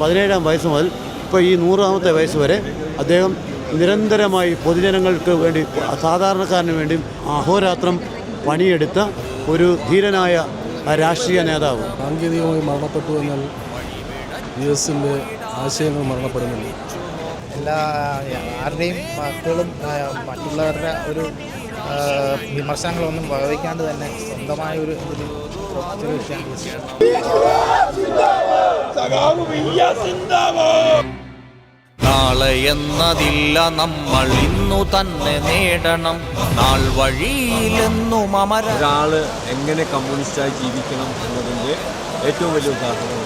17-ാം വയസ്സ് മുതൽ ഇപ്പോൾ ഈ 100-ാമത്തെ വയസ്സ് വരെ അദ്ദേഹം നിരന്തരമായി പൊതുജനങ്ങൾക്ക് വേണ്ടി, സാധാരണക്കാരന് വേണ്ടി അഹോരാത്രം പണിയെടുത്ത ഒരു ധീരനായ രാഷ്ട്രീയ നേതാവ്. സാങ്കേതികമായി മരണപ്പെട്ടു എന്നാൽ യുഎസിൻ്റെ ആശയങ്ങൾ മരണപ്പെടുന്നില്ല. ആരുടെയും വാക്കുകളും മറ്റുള്ളവരുടെ ഒരു വിമർശനങ്ങളൊന്നും വകവയ്ക്കാണ്ട് തന്നെ സ്വന്തമായ ഒരു നാളെ എന്നതില്ല, നമ്മൾ ഇന്നു തന്നെ നേടണം. നാൾ വഴിയിലെന്നും ഒരാള് എങ്ങനെ കമ്മ്യൂണിസ്റ്റായി ജീവിക്കണം എന്നതിൻ്റെ ഏറ്റവും വലിയ ഉദാഹരണമാണ്.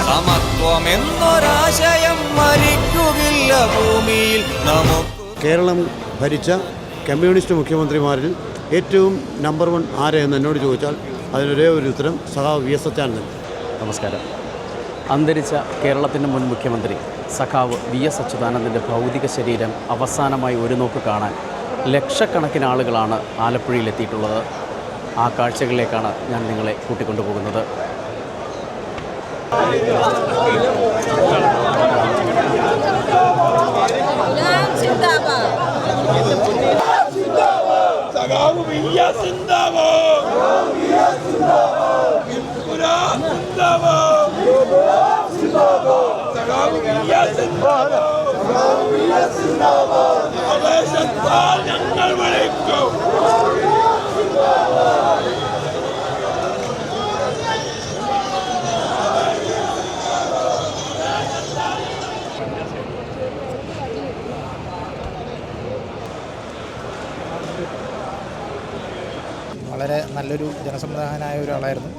സമത്വമെന്നൊരാശയം മരിക്കുകയില്ല ഭൂമിയിൽ. കേരളം ഭരിച്ച കമ്മ്യൂണിസ്റ്റ് മുഖ്യമന്ത്രിമാരിൽ ഏറ്റവും നമ്പർ 1 ആരെയെന്ന് എന്നോട് ചോദിച്ചാൽ അതിനൊരേ ഒരു ഉത്തരം സഖാവ് VS അച്യുതാനന്ദൻ. നമസ്കാരം. അന്തരിച്ച കേരളത്തിൻ്റെ മുൻ മുഖ്യമന്ത്രി സഖാവ് VS അച്യുതാനന്ദൻ്റെ ഭൗതിക ശരീരം അവസാനമായി ഒരു നോക്ക് കാണാൻ ലക്ഷക്കണക്കിന് ആളുകളാണ് ആലപ്പുഴയിലെത്തിയിട്ടുള്ളത്. ആ കാഴ്ചകളിലേക്കാണ് ഞാൻ നിങ്ങളെ കൂട്ടിക്കൊണ്ടുപോകുന്നത്. വളരെ നല്ലൊരു ജനസംവിധായകനായ ഒരാളായിരുന്നു.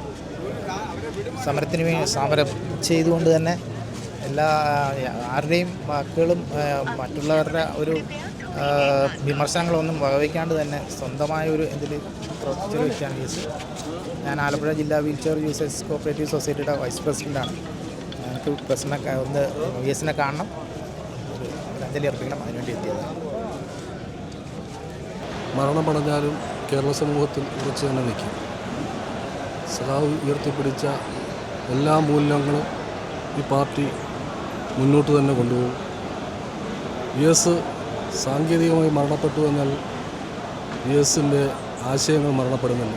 സമരം ചെയ്തുകൊണ്ട് തന്നെ ആരുടെയും വാക്കുകളും മറ്റുള്ളവരുടെ ഒരു വിമർശനങ്ങളൊന്നും വകവയ്ക്കാണ്ട് തന്നെ സ്വന്തമായ ഒരു പ്രവർത്തിച്ച വ്യക്തിയാണ് VS. ഞാൻ ആലപ്പുഴ ജില്ലാ വീൽചെയർ യൂസേഴ്സ് കോപ്പറേറ്റീവ് സൊസൈറ്റിയുടെ വൈസ് പ്രസിഡൻ്റാണ്. എനിക്ക് VS കാണണം, ഒരു അഞ്ജലി അർപ്പിക്കണം, അതിനുവേണ്ടി എത്തിയത്. മരണമടഞ്ഞാലും കേരള സമൂഹത്തിൽ ഉറച്ചു തന്നെ നിൽക്കും. സഖാവ് ഉയർത്തിപ്പിടിച്ച എല്ലാ മൂല്യങ്ങളും ഈ പാർട്ടി മുന്നോട്ട് തന്നെ കൊണ്ടുപോകും. VS സാങ്കേതികമായി മരണപ്പെട്ടു എന്നാൽ VSൻ്റെ ആശയങ്ങൾ മരണപ്പെടുന്നില്ല.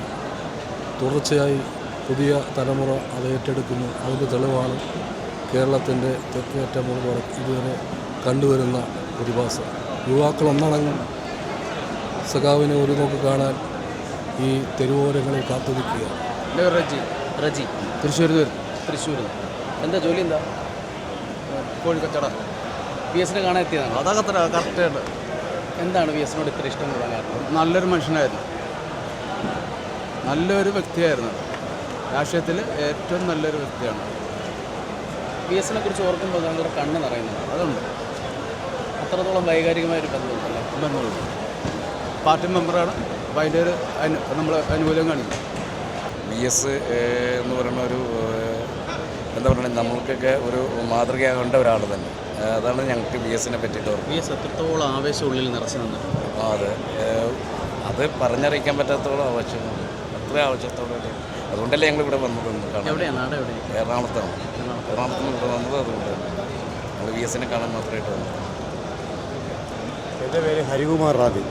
തുടർച്ചയായി പുതിയ തലമുറ അത് ഏറ്റെടുക്കുന്നു. അതിൻ്റെ തെളിവാണ് കേരളത്തിൻ്റെ തെക്കേറ്റം മുതൽ ഇതുവരെ കണ്ടുവരുന്ന പ്രതിഭാസം. യുവാക്കൾ ഒന്നടങ്കം സഖാവിനെ ഒരു നോക്ക് കാണാൻ ഈ തെരുവോരങ്ങളിൽ കാത്തുനിൽക്കുക. റജി തൃശ്ശൂർ. എന്താ ജോലി? എന്താ? കോഴിക്കച്ചട. VSനെ കാണാൻ എത്തിയതാണ്. അതൊക്കെ കറക്റ്റായിട്ട്. എന്താണ് VSനോട് ഇത്ര ഇഷ്ടം കൂടാൻ കാരണം? നല്ലൊരു മനുഷ്യനായിരുന്നു, നല്ലൊരു വ്യക്തിയായിരുന്നു. രാഷ്ട്രീയത്തിൽ ഏറ്റവും നല്ലൊരു വ്യക്തിയാണ്. VSനെ കുറിച്ച് ഓർക്കുമ്പോൾ നിങ്ങളുടെ കണ്ണ് നിറയുന്നത് അതുണ്ട്. അത്രത്തോളം വൈകാരികമായൊരു ബന്ധമുണ്ടല്ലേ? ബന്ധമുണ്ട്. പാർട്ടി മെമ്പറാണ്. അപ്പോൾ അതിൻ്റെ ഒരു നമ്മൾ അനുകൂലം കാണിക്കും. VS എന്ന് പറയുന്ന ഒരു എന്താ പറയുക, നമ്മൾക്കൊക്കെ ഒരു മാതൃകയാകേണ്ട ഒരാൾ തന്നെ. അതാണ് ഞങ്ങൾക്ക് VSനെ പറ്റിയിട്ട് ഓർമ്മ. VS എത്രത്തോളം ആവേശം ഉള്ളിൽ നിറച്ചു നിന്ന്. അതെ, അത് പറഞ്ഞറിയിക്കാൻ പറ്റാത്തോളം ആവശ്യം, അത്ര ആവശ്യത്തോടെ. അതുകൊണ്ടല്ലേ ഞങ്ങൾ ഇവിടെ വന്നതെന്ന് കാണാൻ. എവിടെയാണ് നാട്? എവിടെ? എറണാകുളത്താണ്. എറണാകുളത്ത് ഇവിടെ വന്നത് അതുകൊണ്ട് ഞങ്ങൾ VSനെ കാണാൻ മാത്രമായിട്ട് വന്നത്. എൻ്റെ പേര് ഹരികുമാർ റാന്നി.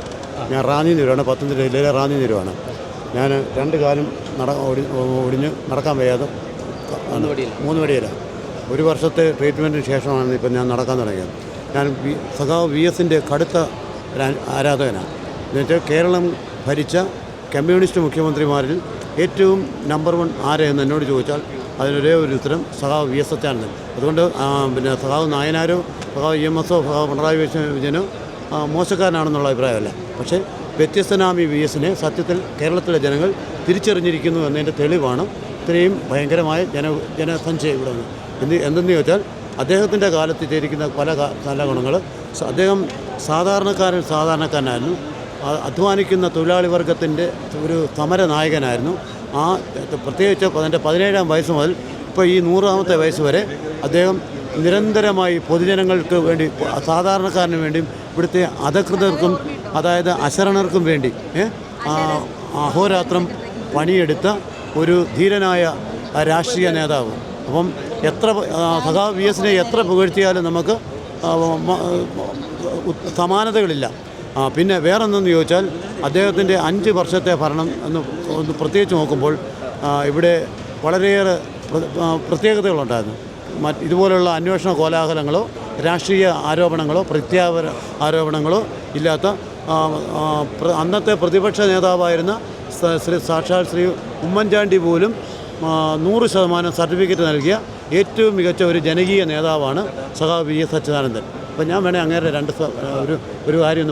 ഞാൻ റാന്നി നിരുവാണ്, പത്തനംതിട്ട ജില്ലയിലെ റാന്നി നിരുവാണ്. ഞാൻ 2 കാലും ഒടിഞ്ഞ് നടക്കാൻ വയ്യാതെ 3 വടിയില്ല. 1 വർഷത്തെ ട്രീറ്റ്മെൻറ്റിന് ശേഷമാണ് ഇപ്പം ഞാൻ നടക്കാൻ തുടങ്ങിയത്. ഞാൻ സഖാവ് VSൻ്റെ കടുത്ത ആരാധകനാണ്. എന്നുവെച്ചാൽ കേരളം ഭരിച്ച കമ്മ്യൂണിസ്റ്റ് മുഖ്യമന്ത്രിമാരിൽ ഏറ്റവും നമ്പർ 1 ആരെയെന്ന് എന്നോട് ചോദിച്ചാൽ അതിനൊരേ ഒരു ഉത്തരം സഖാവ് VS അച്യുതാനന്ദൻ. അതുകൊണ്ട് പിന്നെ സഖാവ് നായനാരോ സഖാവ് EMSO സഖാവ് പിണറായി വിജയനോ മോശക്കാരനാണെന്നുള്ള അഭിപ്രായമല്ല. പക്ഷേ വ്യത്യസ്തനാമി VSനെ സത്യത്തിൽ കേരളത്തിലെ ജനങ്ങൾ തിരിച്ചറിഞ്ഞിരിക്കുന്നു എന്നതിൻ്റെ തെളിവാണ് ഇത്രയും ഭയങ്കരമായ ജനസംഖ്യ ഇവിടെ നിന്ന്. എന്തെന്ന് ചോദിച്ചാൽ അദ്ദേഹത്തിൻ്റെ കാലത്ത് ചെയ്തിരിക്കുന്ന പല നല്ല ഗുണങ്ങൾ. അദ്ദേഹം സാധാരണക്കാരനായിരുന്നു. അധ്വാനിക്കുന്ന തൊഴിലാളി വർഗത്തിൻ്റെ ഒരു സമര നായകനായിരുന്നു. പ്രത്യേകിച്ച് അതിൻ്റെ 17-ാം വയസ്സ് മുതൽ ഇപ്പോൾ ഈ 100-ാമത്തെ വയസ്സ് വരെ അദ്ദേഹം നിരന്തരമായി പൊതുജനങ്ങൾക്ക് വേണ്ടി, സാധാരണക്കാരന് വേണ്ടിയും ഇവിടുത്തെ അധകൃതർക്കും അതായത് അശരണർക്കും വേണ്ടി അഹോരാത്രം പണിയെടുത്ത ഒരു ധീരനായ രാഷ്ട്രീയ നേതാവ്. അപ്പം എത്ര സഖാവ് വി എസിനെ എത്ര പുകഴ്ത്തിയാലും നമുക്ക് സമാനതകളില്ല. പിന്നെ വേറൊന്നെന്ന് ചോദിച്ചാൽ അദ്ദേഹത്തിൻ്റെ 5 വർഷത്തെ ഭരണം ഒന്ന് പ്രത്യേകിച്ച് നോക്കുമ്പോൾ ഇവിടെ വളരെയേറെ പ്രത്യേകതകളുണ്ടായിരുന്നു. ഇതുപോലുള്ള അന്വേഷണ കോലാഹലങ്ങളോ രാഷ്ട്രീയ ആരോപണങ്ങളോ ആരോപണങ്ങളോ ഇല്ലാത്ത അന്നത്തെ പ്രതിപക്ഷ നേതാവായിരുന്ന സാക്ഷാൽ ശ്രീ ഉമ്മൻചാണ്ടി പോലും 100% സർട്ടിഫിക്കറ്റ് നൽകിയ ഏറ്റവും മികച്ച ഒരു ജനകീയ നേതാവാണ് സഖാവ് വി എസ് അച്യുതാനന്ദൻ. അപ്പം ഞാൻ വേണേൽ അങ്ങേരെ ഒരു കാര്യം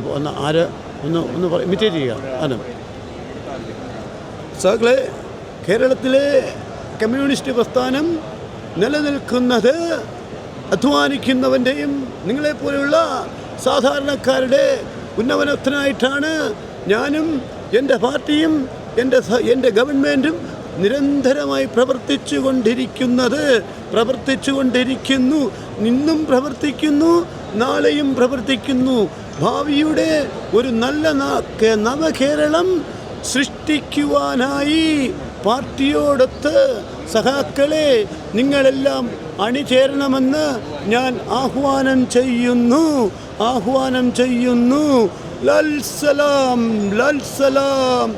ഒന്ന് ഇമിറ്റേറ്റ് ചെയ്യുക. അതെ സഖാക്കളെ, കേരളത്തിലെ കമ്മ്യൂണിസ്റ്റ് പ്രസ്ഥാനം നിലനിൽക്കുന്നത് അധ്വാനിക്കുന്നവൻ്റെയും നിങ്ങളെപ്പോലെയുള്ള സാധാരണക്കാരുടെ ഉന്നമനത്തിനായിട്ടാണ്. ഞാനും എൻ്റെ പാർട്ടിയും എൻ്റെ ഗവൺമെൻറ്റും നിരന്തരമായി പ്രവർത്തിച്ചു കൊണ്ടിരിക്കുന്നു. ഇന്നും പ്രവർത്തിക്കുന്നു, നാളെയും പ്രവർത്തിക്കുന്നു. ഭാവിയുടെ ഒരു നല്ല നവകേരളം സൃഷ്ടിക്കുവാനായി പാർട്ടിയോടൊത്ത് സഖാക്കളെ നിങ്ങളെല്ലാം അണിചേരണമെന്ന് ഞാൻ ആഹ്വാനം ചെയ്യുന്നു. ലാൽ സലാം, ലാൽ സലാം,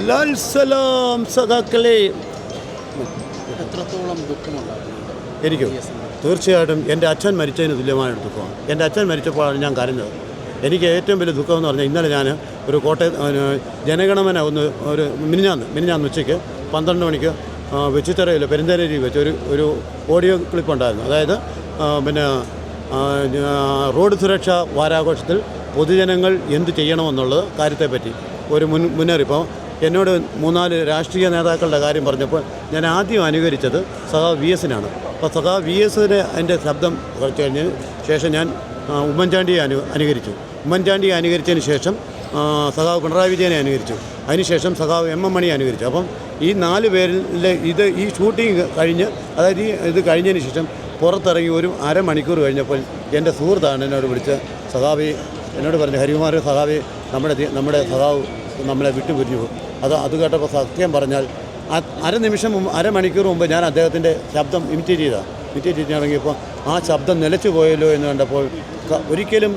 ലാൽ സലാം സഖാക്കളെ. എത്രത്തോളം ദുഃഖമുണ്ടാകുന്നുണ്ട് എനിക്ക്? തീർച്ചയായിട്ടും എൻ്റെ അച്ഛൻ മരിച്ചതിന് തുല്യമായ ദുഃഖമാണ്. എൻ്റെ അച്ഛൻ മരിച്ചപ്പോഴാണ് ഞാൻ കരഞ്ഞത്. എനിക്ക് ഏറ്റവും വലിയ ദുഃഖം എന്ന് പറഞ്ഞാൽ ഇന്നലെ ഞാൻ ഒരു ജനഗണമന ഒരു മിനിഞ്ഞാന്ന് ഉച്ചയ്ക്ക് 12 മണിക്ക് വെച്ചിത്തറയിൽ പെരുന്തേനരി വെച്ച് ഒരു ഓഡിയോ ക്ലിപ്പ് ഉണ്ടായിരുന്നു. അതായത് പിന്നെ റോഡ് സുരക്ഷാ വാരാഘോഷത്തിൽ പൊതുജനങ്ങൾ എന്ത് ചെയ്യണമെന്നുള്ള കാര്യത്തെപ്പറ്റി ഒരു മുന്നറിയിപ്പ്. എന്നോട് 3-4 രാഷ്ട്രീയ നേതാക്കളുടെ കാര്യം പറഞ്ഞപ്പോൾ ഞാൻ ആദ്യം അനുകരിച്ചത് സഖാവ് വി എസിനാണ്. അപ്പോൾ സഖാവ് വി എസിന് എൻ്റെ ശബ്ദം കുറച്ച് കഴിഞ്ഞതിന് ശേഷം ഞാൻ ഉമ്മൻചാണ്ടിയെ അനുകരിച്ചു. ഉമ്മൻചാണ്ടിയെ അനുകരിച്ചതിന് ശേഷം സഖാവ് പിണറായി വിജയനെ അനുകരിച്ചു. അതിനുശേഷം സഖാവ് എം മണിയെ അനുകരിച്ചു. അപ്പം ഈ 4 പേരിലെ ഈ ഷൂട്ടിങ് കഴിഞ്ഞ്, അതായത് ഇത് കഴിഞ്ഞതിന് ശേഷം പുറത്തിറങ്ങി ഒരു അരമണിക്കൂർ കഴിഞ്ഞപ്പോൾ എൻ്റെ സുഹൃത്താണ് എന്നോട് വിളിച്ച് സഖാവി എന്നോട് പറഞ്ഞു, ഹരികുമാർ സഖാവി നമ്മുടെ സഖാവ് നമ്മളെ വിട്ടുപിരിഞ്ഞു. അത് കേട്ടപ്പോൾ സത്യം പറഞ്ഞാൽ അരമണിക്കൂർ മുമ്പ് ഞാൻ അദ്ദേഹത്തിൻ്റെ ശബ്ദം ഇമിറ്റേറ്റ് ചെയ്ത് തുടങ്ങിയപ്പോൾ ആ ശബ്ദം നിലച്ചു പോയല്ലോ എന്ന് കണ്ടപ്പോൾ ഒരിക്കലും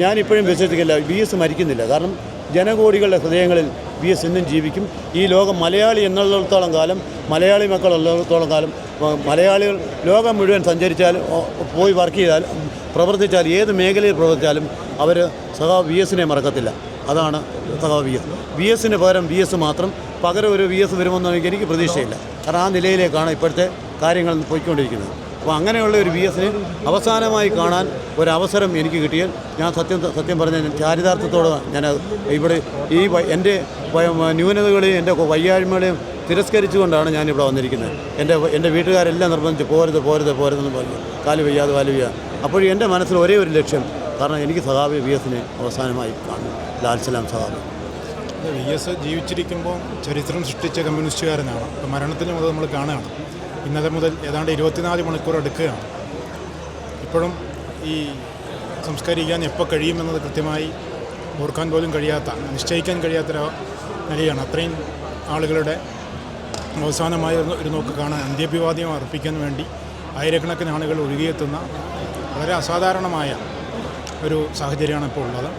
ഞാനിപ്പോഴും വിശ്വസിക്കില്ല വി എസ് മരിക്കുന്നില്ല. കാരണം ജനകോടികളുടെ ഹൃദയങ്ങളിൽ വി എസ് ഇന്നും ജീവിക്കും. ഈ ലോകം മലയാളി എന്നുള്ളിടത്തോളം കാലം, മലയാളി മക്കളുള്ളിടത്തോളം കാലം, മലയാളികൾ ലോകം മുഴുവൻ സഞ്ചരിച്ചാൽ, പോയി വർക്ക് ചെയ്താൽ, പ്രവർത്തിച്ചാൽ, ഏത് മേഖലയിൽ പ്രവർത്തിച്ചാലും അവർ സഖാവ് വി എസിനെ മറക്കത്തില്ല. അതാണ് സഖാവ് വി എസ്. വി എസിന് പകരം വി എസ് മാത്രം, പകരം ഒരു വി എസ് വരുമെന്ന് എനിക്ക് പ്രതീക്ഷയില്ല. കാരണം ആ നിലയിലേക്കാണ് ഇപ്പോഴത്തെ കാര്യങ്ങൾ പോയിക്കൊണ്ടിരിക്കുന്നത്. അപ്പോൾ അങ്ങനെയുള്ള ഒരു വി എസിനെ അവസാനമായി കാണാൻ ഒരവസരം എനിക്ക് കിട്ടിയാൽ ഞാൻ സത്യം പറഞ്ഞ ചാരിതാർത്ഥത്തോടെ ഞാൻ ഇവിടെ എൻ്റെ ന്യൂനതകളെയും എൻ്റെ വയ്യായ്മകളെയും തിരസ്കരിച്ചുകൊണ്ടാണ് ഞാനിവിടെ വന്നിരിക്കുന്നത്. എൻ്റെ വീട്ടുകാരെല്ലാം നിർബന്ധിച്ച് പോരുതെന്ന് പറഞ്ഞു, കാല് വയ്യാതെ. അപ്പോൾ എൻ്റെ മനസ്സിൽ ഒരേ ഒരു ലക്ഷ്യം, കാരണം എനിക്ക് സഖാവ് വി എസിനെ അവസാനമായി കാണും. ലാൽ സലാം സഖാവ്. വി എസ് ജീവിച്ചിരിക്കുമ്പോൾ ചരിത്രം സൃഷ്ടിച്ച കമ്മ്യൂണിസ്റ്റുകാരനാണ്. ഇപ്പോൾ മരണത്തിന് മുതൽ നമ്മൾ കാണുകയാണ്. ഇന്നലെ മുതൽ ഏതാണ്ട് 24 മണിക്കൂർ എടുക്കുകയാണ്. ഇപ്പോഴും ഈ സംസ്കരിക്കാൻ എപ്പോൾ കഴിയുമെന്നത് കൃത്യമായി ഓർക്കാൻ പോലും കഴിയാത്ത, നിശ്ചയിക്കാൻ കഴിയാത്തൊരു നിലയാണ്. അത്രയും ആളുകളുടെ അവസാനമായ ഒരു നോക്ക് കാണാൻ, അന്ത്യാഭിവാദ്യം അർപ്പിക്കാൻ വേണ്ടി ആയിരക്കണക്കിന് ആളുകൾ ഒഴുകിയെത്തുന്ന വളരെ അസാധാരണമായ ഒരു സാഹചര്യമാണ് ഇപ്പോൾ ഉള്ളത്.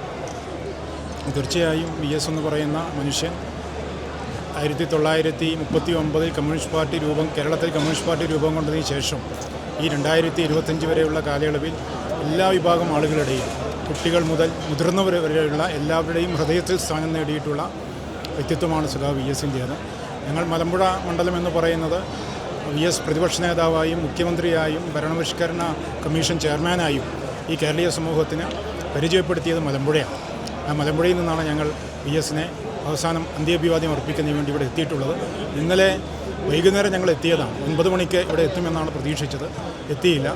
തീർച്ചയായും വി എസ് എന്ന് പറയുന്ന മനുഷ്യൻ 1939 കേരളത്തിൽ കമ്മ്യൂണിസ്റ്റ് പാർട്ടി രൂപം കൊണ്ടതിന് ശേഷം ഈ 2025 വരെയുള്ള കാലയളവിൽ എല്ലാ വിഭാഗം ആളുകളുടെയും, കുട്ടികൾ മുതൽ മുതിർന്നവർ വരെയുള്ള എല്ലാവരുടെയും ഹൃദയത്തിൽ സ്ഥാനം നേടിയിട്ടുള്ള വ്യക്തിത്വമാണ് സഖാവ് വി എസിൻ്റേത്. ഞങ്ങൾ മലമ്പുഴ മണ്ഡലം എന്ന് പറയുന്നത് വി എസ് പ്രതിപക്ഷ നേതാവായും മുഖ്യമന്ത്രിയായും ഭരണപരിഷ്കരണ കമ്മീഷൻ ചെയർമാനായും ഈ കേരളീയ സമൂഹത്തിന് പരിചയപ്പെടുത്തിയത് മലമ്പുഴയാണ്. ആ മലമ്പുഴയിൽ നിന്നാണ് ഞങ്ങൾ വി എസിനെ അവസാനം അന്ത്യാഭിവാദ്യം അർപ്പിക്കുന്നതിന് വേണ്ടി ഇവിടെ എത്തിയിട്ടുള്ളത്. ഇന്നലെ വൈകുന്നേരം ഞങ്ങൾ എത്തിയതാണ്. 9 മണിക്ക് ഇവിടെ എത്തുമെന്നാണ് പ്രതീക്ഷിച്ചത്. എത്തിയില്ല.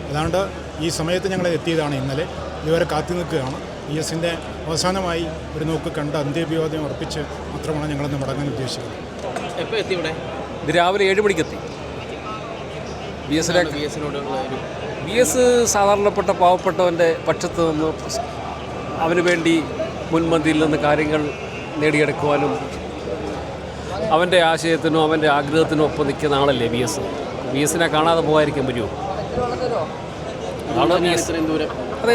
അതുകൊണ്ട് ഈ സമയത്ത് ഞങ്ങൾ എത്തിയതാണ് ഇന്നലെ. ഇതുവരെ കാത്തു നിൽക്കുകയാണ്. വി എസിൻ്റെ അവസാനമായി ഒരു നോക്ക് കണ്ട് അന്ത്യാഭിവാദ്യം അർപ്പിച്ച് മാത്രമാണ് ഞങ്ങളിന്ന് മടങ്ങാൻ ഉദ്ദേശിക്കുന്നത്. എപ്പോൾ എത്തി ഇവിടെ? ഇത് രാവിലെ 7 മണിക്കെത്തി. വി എസ് സാധാരണപ്പെട്ട പാവപ്പെട്ടവൻ്റെ പക്ഷത്ത് നിന്ന് അവന് വേണ്ടി മുൻപന്തിയിൽ നിന്ന് കാര്യങ്ങൾ നേടിയെടുക്കുവാനും അവൻ്റെ ആശയത്തിനും അവൻ്റെ ആഗ്രഹത്തിനും ഒപ്പം നിൽക്കുന്ന ആളല്ലേ വി എസിനെ കാണാതെ പോകാതിരിക്കാൻ പറ്റുമോ? അതാണ് ഇത്രയും ദൂരം. അതെ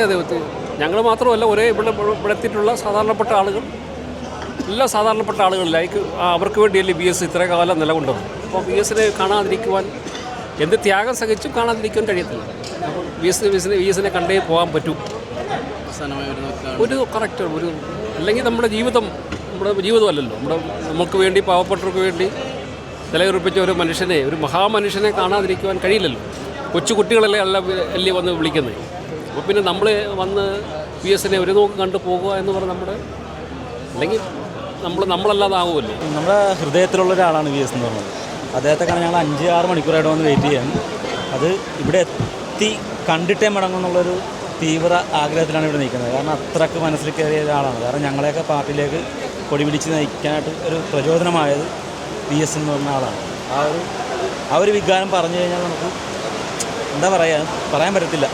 ഞങ്ങൾ മാത്രമല്ല, ഇവിടെ എത്തിയിട്ടുള്ള സാധാരണപ്പെട്ട ആളുകൾ, എല്ലാ സാധാരണപ്പെട്ട ആളുകളിലേക്ക് അവർക്ക് വേണ്ടിയല്ലേ വി എസ് ഇത്രയും കാലം നിലകൊണ്ടത്. അപ്പോൾ വി എസിനെ കാണാതിരിക്കുവാൻ എന്ത് ത്യാഗം സഹിച്ചും കാണാതിരിക്കാൻ കഴിയത്തില്ല. അപ്പോൾ വി എസിനെ കണ്ടേ പോകാൻ പറ്റൂ. ഒരു കറക്റ്റ് അല്ലെങ്കിൽ നമ്മുടെ ജീവിതമല്ലല്ലോ, നമുക്ക് വേണ്ടി, പാവപ്പെട്ടവർക്ക് വേണ്ടി നിലയുറപ്പിച്ച ഒരു മഹാമനുഷ്യനെ കാണാതിരിക്കുവാൻ കഴിയില്ലല്ലോ. കൊച്ചു കുട്ടികളല്ലേ അല്ലേ വന്ന് വിളിക്കുന്നത്. അപ്പോൾ പിന്നെ നമ്മൾ വന്ന് വി എസിനെ ഒരു നോക്ക് കണ്ടു പോകുക എന്ന് പറഞ്ഞാൽ അല്ലെങ്കിൽ നമ്മളല്ലാതാവുമല്ലോ. നമ്മുടെ ഹൃദയത്തിലുള്ള ഒരാളാണ് വി എസ് എന്ന് പറഞ്ഞത്. അദ്ദേഹത്തെക്കാണ് ഞങ്ങൾ 5-6 മണിക്കൂറായിട്ട് വന്ന് വെയിറ്റ് ചെയ്യാൻ. അത് ഇവിടെ എത്തി കണ്ടിട്ടേ മടങ്ങുമെന്നുള്ളൊരു തീവ്ര ആഗ്രഹത്തിലാണ് ഇവിടെ നിൽക്കുന്നത്. കാരണം അത്രയ്ക്ക് മനസ്സിൽ കയറിയ ഒരാളാണ്. കാരണം ഞങ്ങളെയൊക്കെ പാർട്ടിയിലേക്ക് കൊടി പിടിച്ച് നയിക്കാനായിട്ട് ഒരു പ്രചോദനമായത് വി എസ് എന്ന് പറഞ്ഞ ആളാണ്. ആ ഒരു വികാരം പറഞ്ഞു കഴിഞ്ഞാൽ നമുക്ക് പറയാൻ പറ്റത്തില്ല.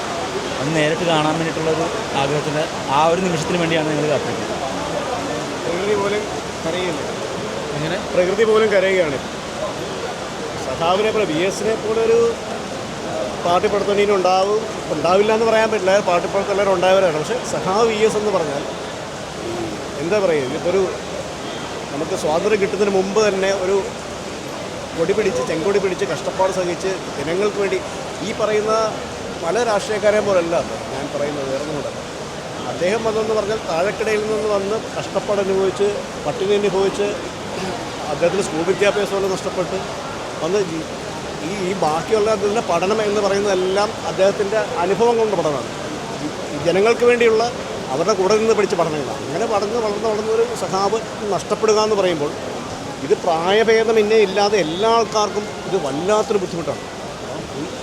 അത് നേരിട്ട് കാണാൻ വേണ്ടിയിട്ടുള്ളൊരു ആഗ്രഹത്തിൻ്റെ ആ ഒരു നിമിഷത്തിന് വേണ്ടിയാണ് ഞങ്ങൾ കാത്തിരിക്കുന്നത്. പ്രകൃതി പോലും കരയുകയാണ്. സഖാവിനെ പോലെ വി എസിനെ പോലെ ഒരു പാർട്ടി പ്രവർത്തനം ഉണ്ടാവില്ല എന്ന് പറയാൻ പറ്റില്ല. പാർട്ടി പ്രവർത്തകർ ഉണ്ടായവരാണ്. പക്ഷേ സഖാവ് വി എസ് എന്ന് പറഞ്ഞാൽ എന്താ പറയുക, ഇതിപ്പോൾ നമുക്ക് സ്വാതന്ത്ര്യം കിട്ടുന്നതിന് മുമ്പ് തന്നെ ഒരു ചെങ്കൊടി പിടിച്ച് കഷ്ടപ്പാട് സഹിച്ച് ജനങ്ങൾക്ക് വേണ്ടി ഈ പറയുന്ന പല രാഷ്ട്രീയക്കാരെ പോലല്ല ഞാൻ പറയുന്നത്. വേറൊന്നുകൂടെ അദ്ദേഹം വന്നെന്ന് പറഞ്ഞാൽ താഴെക്കിടയിൽ നിന്ന് വന്ന് കഷ്ടപ്പാട് അനുഭവിച്ച്, പട്ടിണി അനുഭവിച്ച്, അദ്ദേഹത്തിന് സ്കൂൾ വിദ്യാഭ്യാസമെല്ലാം നഷ്ടപ്പെട്ട് വന്ന് ഈ ബാക്കിയുള്ള അതിൻ്റെ പഠനം എന്ന് പറയുന്നതെല്ലാം അദ്ദേഹത്തിൻ്റെ അനുഭവം കൊണ്ട് പഠനമാണ്. ജനങ്ങൾക്ക് വേണ്ടിയുള്ള അവരുടെ കൂടെ നിന്ന് പഠിച്ച പഠനങ്ങളാണ്. അങ്ങനെ വളർന്നൊരു സഖാവ് നഷ്ടപ്പെടുക എന്ന് പറയുമ്പോൾ ഇത് പ്രായഭേദം ഇല്ലാതെ എല്ലാ ആൾക്കാർക്കും ഇത് വല്ലാത്തൊരു ബുദ്ധിമുട്ടാണ്.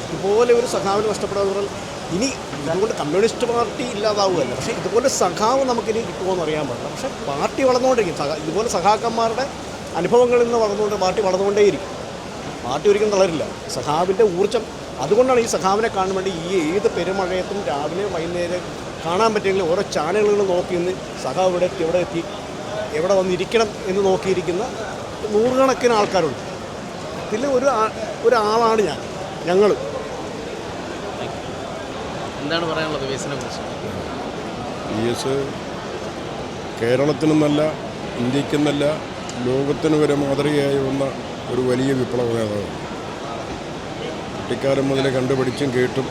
ഇതുപോലെ ഒരു സഖാവിന് നഷ്ടപ്പെടുക എന്ന് പറഞ്ഞാൽ ഇനി അതുകൊണ്ട് കമ്മ്യൂണിസ്റ്റ് പാർട്ടി ഇല്ലാതാവുകയല്ല, പക്ഷേ ഇതുപോലെ സഖാവ് നമുക്കിനി കിട്ടുമോയെന്ന് അറിയാൻ പാടില്ല. പക്ഷേ പാർട്ടി വളർന്നുകൊണ്ടിരിക്കും. ഇതുപോലെ സഖാക്കന്മാരുടെ അനുഭവങ്ങളിൽ നിന്ന് പാർട്ടി വളർന്നുകൊണ്ടേയിരിക്കും. പാർട്ടി ഒരിക്കലും തളരില്ല. സഖാവിൻ്റെ ഊർജ്ജം അതുകൊണ്ടാണ് ഈ സഖാവിനെ കാണാൻ വേണ്ടി ഏത് പെരുമഴയത്തും രാവിലെ വൈകുന്നേരം കാണാൻ പറ്റുമെങ്കിൽ ഓരോ ചാനലുകൾ നോക്കി നിന്ന് സഖാവ് ഇവിടെ എത്തി എവിടെ വന്നിരിക്കണം എന്ന് നോക്കിയിരിക്കുന്ന നൂറുകണക്കിന് ആൾക്കാരുണ്ട്. ഇതിൽ ഒരാളാണ് ഞങ്ങൾ. എന്താണ് പറയാനുള്ളത് വി എസിനെ കുറിച്ച്? വി എസ് കേരളത്തിനെന്നല്ല, ഇന്ത്യക്കെന്നല്ല, ലോകത്തിന് വരെ മാതൃകയായി വന്ന ഒരു വലിയ വിപ്ലവ നേതാവാണ്. കുട്ടിക്കാലം മുതലേ കണ്ടുപഠിച്ചും കേട്ടും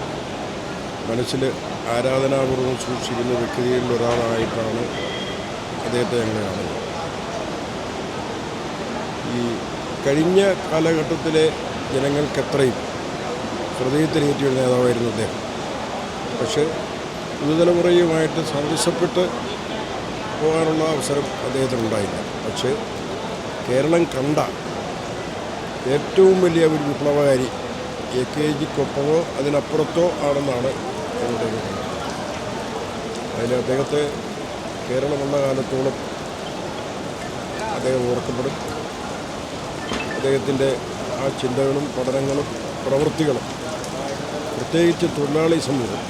മനസ്സിൽ ആരാധനാപൂർവ്വം സൂക്ഷിക്കുന്ന വ്യക്തികളിൽ ഒരാളായിട്ടാണ് അദ്ദേഹത്തെ ഞങ്ങൾ കാണുന്നത്. ഈ കഴിഞ്ഞ കാലഘട്ടത്തിലെ ജനങ്ങൾക്കെത്രയും ഹൃദയത്തിലേറ്റിയൊരു നേതാവായിരുന്നു അദ്ദേഹം. പക്ഷേ യുവതലമുറയുമായിട്ട് സദൃശപ്പെട്ട് പോകാനുള്ള അവസരം അദ്ദേഹത്തിനുണ്ടായില്ല. പക്ഷേ കേരളം കണ്ട ഏറ്റവും വലിയ ഒരു വിപ്ലവകാരി AKGക്കൊപ്പമോ അതിനപ്പുറത്തോ ആണെന്നാണ് എൻ്റെ അഭിപ്രായം. അതിൽ അദ്ദേഹത്തെ കേരളമുള്ള കാലത്തോളം അദ്ദേഹം ഓർക്കപ്പെടും. അദ്ദേഹത്തിൻ്റെ ആ ചിന്തകളും പഠനങ്ങളും പ്രവൃത്തികളും പ്രത്യേകിച്ച് തൊഴിലാളി സമൂഹം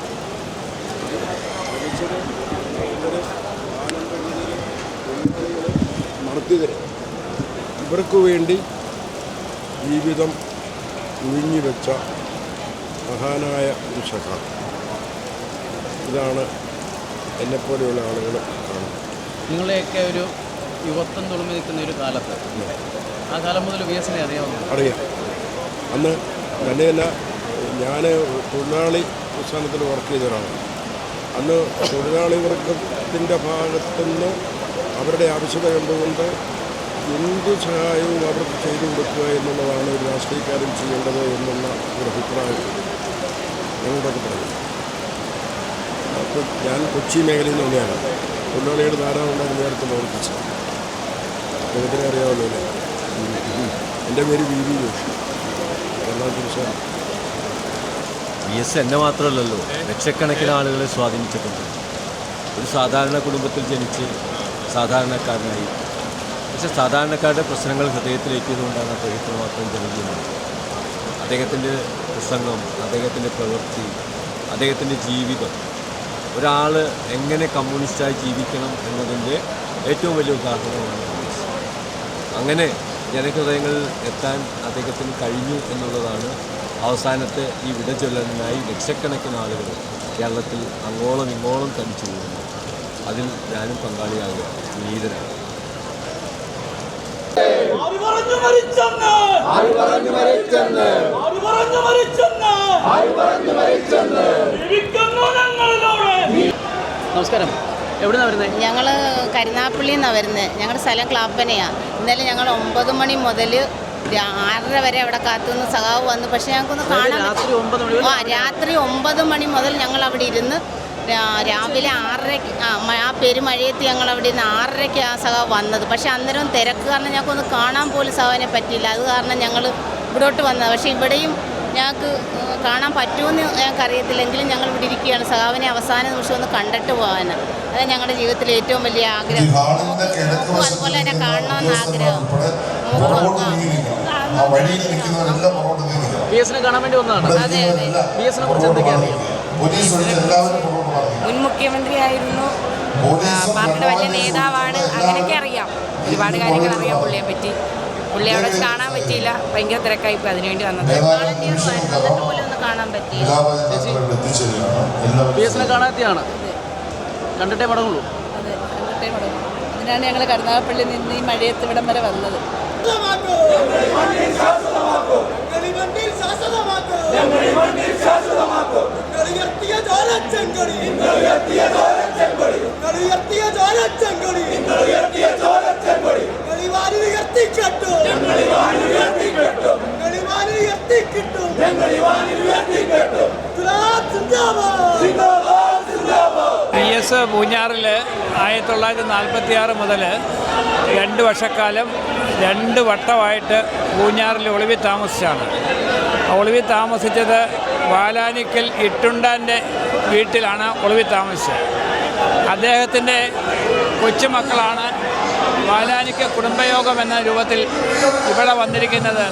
നടത്തിയവർ ഇവർക്ക് വേണ്ടി ജീവിതം ഒഴിഞ്ഞുവെച്ച മഹാനായ ഒരു സഖാവ്. ഇതാണ് എന്നെപ്പോലെയുള്ള ആളുകൾ കാണുന്നത്. നിങ്ങളെയൊക്കെ ഒരു യുവത്വം തുളുമ്പി നിൽക്കുന്ന ഒരു കാലത്ത്, ആ കാലം മുതൽ വി എസിനെ അറിയാം. അന്ന് തന്നെയല്ല, ഞാൻ തൊഴിലാളി പ്രസ്ഥാനത്തിൽ വർക്ക് ചെയ്ത ഒരാളാണ്. അന്ന് തൊഴിലാളി വർഗത്തിൻ്റെ ഭാഗത്തുനിന്ന് അവരുടെ ആവശ്യത കണ്ടുകൊണ്ട് എന്ത് സഹായവും അവർക്ക് ചെയ്തു കൊടുക്കുക എന്നുള്ളതാണ് ഒരു രാഷ്ട്രീയക്കാരൻ ചെയ്യേണ്ടത് എന്നുള്ള ഒരു അഭിപ്രായം ഞങ്ങളൊക്കെ പറഞ്ഞു. അപ്പോൾ ഞാൻ കൊച്ചി മേഖലയിൽ നിന്ന് തന്നെയാണ്. തൊഴിലാളിയുടെ ധാരാളം നേരത്തെ പ്രവർത്തിച്ചത്. അദ്ദേഹത്തിനെ അറിയാമല്ലോ അല്ലേ? എൻ്റെ പേര് VV Joshi, Ernakulam. V S എന്നെ മാത്രമല്ലല്ലോ, ലക്ഷക്കണക്കിന് ആളുകളെ സ്വാധീനിച്ചിട്ടുണ്ട്. ഒരു സാധാരണ കുടുംബത്തിൽ ജനിച്ച് സാധാരണക്കാരനായി, പക്ഷേ സാധാരണക്കാരുടെ പ്രശ്നങ്ങൾ ഹൃദയത്തിലേക്കിയതുകൊണ്ടാണ് അദ്ദേഹത്തിന് മാത്രം ജനകീയമാണ്. അദ്ദേഹത്തിൻ്റെ പ്രസംഗം, അദ്ദേഹത്തിൻ്റെ പ്രവൃത്തി, അദ്ദേഹത്തിൻ്റെ ജീവിതം, ഒരാൾ എങ്ങനെ കമ്മ്യൂണിസ്റ്റായി ജീവിക്കണം എന്നതിൻ്റെ ഏറ്റവും വലിയ ഉദാഹരണമാണ് വി എസ്. അങ്ങനെ ജനഹൃദയങ്ങളിൽ എത്താൻ അദ്ദേഹത്തിന് കഴിഞ്ഞു എന്നുള്ളതാണ് അവസാനത്തെ ഈ വിട ചൊല്ലലിനായി ലക്ഷക്കണക്കിന് ആളുകൾ കേരളത്തിൽ അങ്ങോളം ഇങ്ങോളം തനിച്ചു പോകുന്നു. അതിൽ ഞാനും പങ്കാളിയാകുക വിനീതനാണ്. നമസ്കാരം. എവിടുന്നാണ് വരുന്നത്? ഞങ്ങൾ കരുനാഗപ്പള്ളിയിൽ നിന്നാണ് വരുന്നത്. ഞങ്ങളുടെ സ്ഥലം ക്ലാപ്പനയാണ്. ഇന്നലെ ഞങ്ങൾ 9 മണി മുതൽ 6:30 വരെ അവിടെ കാത്തുനിന്ന് സഖാവ് വന്നു. പക്ഷേ ഞങ്ങൾക്കൊന്ന് കാണാൻ രാത്രി 9 മണി മുതൽ ഞങ്ങൾ അവിടെ ഇരുന്ന് രാവിലെ 6:30 ആ പെരുമഴയത്ത് ഞങ്ങൾ അവിടെ നിന്ന് 6:30 ആ സഖാവ് വന്നത്. പക്ഷേ അന്നേരം തിരക്ക് കാരണം ഞങ്ങൾക്കൊന്ന് കാണാൻ പോലും സഖാവിനെ പറ്റിയില്ല. അത് കാരണം ഞങ്ങൾ ഇവിടോട്ട് വന്നത്. പക്ഷേ ഇവിടെയും ഞങ്ങൾക്ക് കാണാൻ പറ്റുമെന്ന് ഞങ്ങൾക്കറിയത്തില്ലെങ്കിലും ഞങ്ങൾ ഇവിടെ ഇരിക്കുകയാണ്. സഖാവിനെ അവസാന നിമിഷം ഒന്ന് കണ്ടിട്ട് പോകാനാണ്. അത് ഞങ്ങളുടെ ജീവിതത്തിലെ ഏറ്റവും വലിയ ആഗ്രഹം. അതുപോലെ തന്നെ കാണണമെന്ന് ആഗ്രഹം. കാണാൻ വേണ്ടി വന്നതാണ്. അതെ അതെ. കുറിച്ച് എന്തൊക്കെയാണ്? മുൻ മുഖ്യമന്ത്രിയായിരുന്നു, പാർട്ടിയുടെ വലിയ നേതാവാണ്. അങ്ങനെയൊക്കെ അറിയാം, ഒരുപാട് കാര്യങ്ങൾ അറിയാം പുള്ളിയെ പറ്റി. പുള്ളി അവിടെ കാണാൻ പറ്റിയില്ല, ഭയങ്കര തിരക്കായിപ്പോൾ അതിനുവേണ്ടി വന്നത്. പോലും ഒന്ന് കാണാൻ പറ്റിയില്ല. കാണാത്തിയാണ്, കണ്ടിട്ടേ മടങ്ങുള്ളൂ. അതെ, കണ്ടിട്ടേ മടങ്ങും. അതിനാണ് ഞങ്ങൾ കരുനാഗപ്പള്ളിയിൽ നിന്ന് ഈ മഴയത്ത് ഇവിടം വരെ വന്നത്. VS പൂഞ്ഞാറിൽ 1946 മുതൽ 2 വർഷക്കാലം 2 വട്ടമായിട്ട് പൂഞ്ഞാറിൽ ഒളിവിൽ താമസിച്ചാണ്. ഒളിവിൽ താമസിച്ചത് വാലാനിക്കൽ ഇട്ടുണ്ടാൻ്റെ വീട്ടിലാണ് ഒളിവിൽ താമസിച്ചത്. അദ്ദേഹത്തിൻ്റെ കൊച്ചുമക്കളാണ് വാലാനിക്ക കുടുംബയോഗം എന്ന രൂപത്തിൽ ഇവിടെ വന്നിരിക്കുന്നത്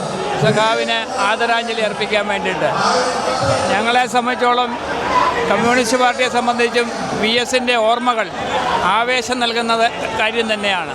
സഖാവിന് ആദരാഞ്ജലി അർപ്പിക്കാൻ വേണ്ടിയിട്ട്. ഞങ്ങളെ സംബന്ധിച്ചോളം കമ്മ്യൂണിസ്റ്റ് പാർട്ടിയെ സംബന്ധിച്ചും VSൻ്റെ ഓർമ്മകൾ ആവേശം നൽകുന്നത് കാര്യം തന്നെയാണ്.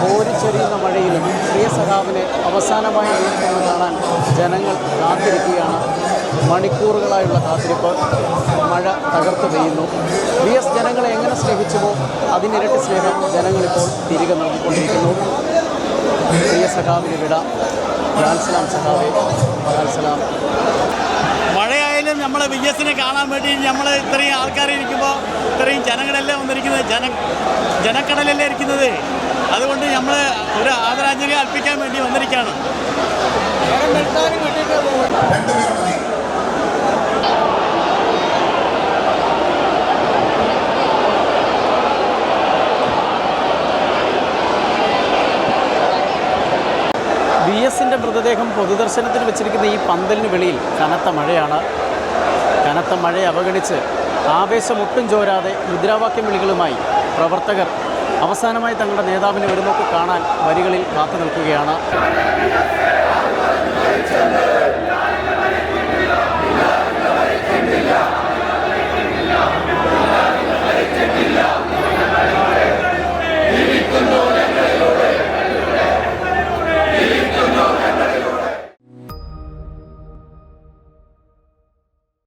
കോരിച്ചൊരിയുന്ന മഴയിലും പ്രിയ സഖാവിനെ അവസാനമായി നേരിട്ട് കാണാൻ ജനങ്ങൾ കാത്തിരിക്കുകയാണ്. മണിക്കൂറുകളായുള്ള കാത്തിരിപ്പ്. മഴ തകർത്ത് പെയ്യുന്നു. VS ജനങ്ങളെ എങ്ങനെ സ്നേഹിച്ചുവോ അതിനിരട്ടി സ്നേഹം ജനങ്ങളിപ്പോൾ തിരികെ നൽകിക്കൊണ്ടിരിക്കുന്നു. പ്രിയ സഖാവിന് വിട. ലാൽസലാം സഖാവേ, ലാൽസലാം. മഴയായാലും നമ്മൾ VSനെ കാണാൻ വേണ്ടി നമ്മൾ ഇത്രയും ആൾക്കാരിരിക്കുമ്പോൾ ഇത്രയും ജനങ്ങളെല്ലാം വന്നിരിക്കുന്നത് ജനക്കടലല്ലേ ഇരിക്കുന്നത്. അതുകൊണ്ട് നമ്മൾ ഒരു ആദരാഞ്ജലി അർപ്പിക്കാൻ വേണ്ടി വന്നിരിക്കുകയാണ്. മൃതദേഹം പൊതുദർശനത്തിന് വെച്ചിരിക്കുന്ന ഈ പന്തലിന് വെളിയിൽ കനത്ത മഴയാണ്. കനത്ത മഴയെ അവഗണിച്ച് ആവേശമൊട്ടും ചോരാതെ മുദ്രാവാക്യം വിളികളുമായി പ്രവർത്തകർ അവസാനമായി തങ്ങളുടെ നേതാവിനെ ഒരു നോക്ക് കാണാൻ വരികളിൽ കാത്തു നിൽക്കുകയാണ്.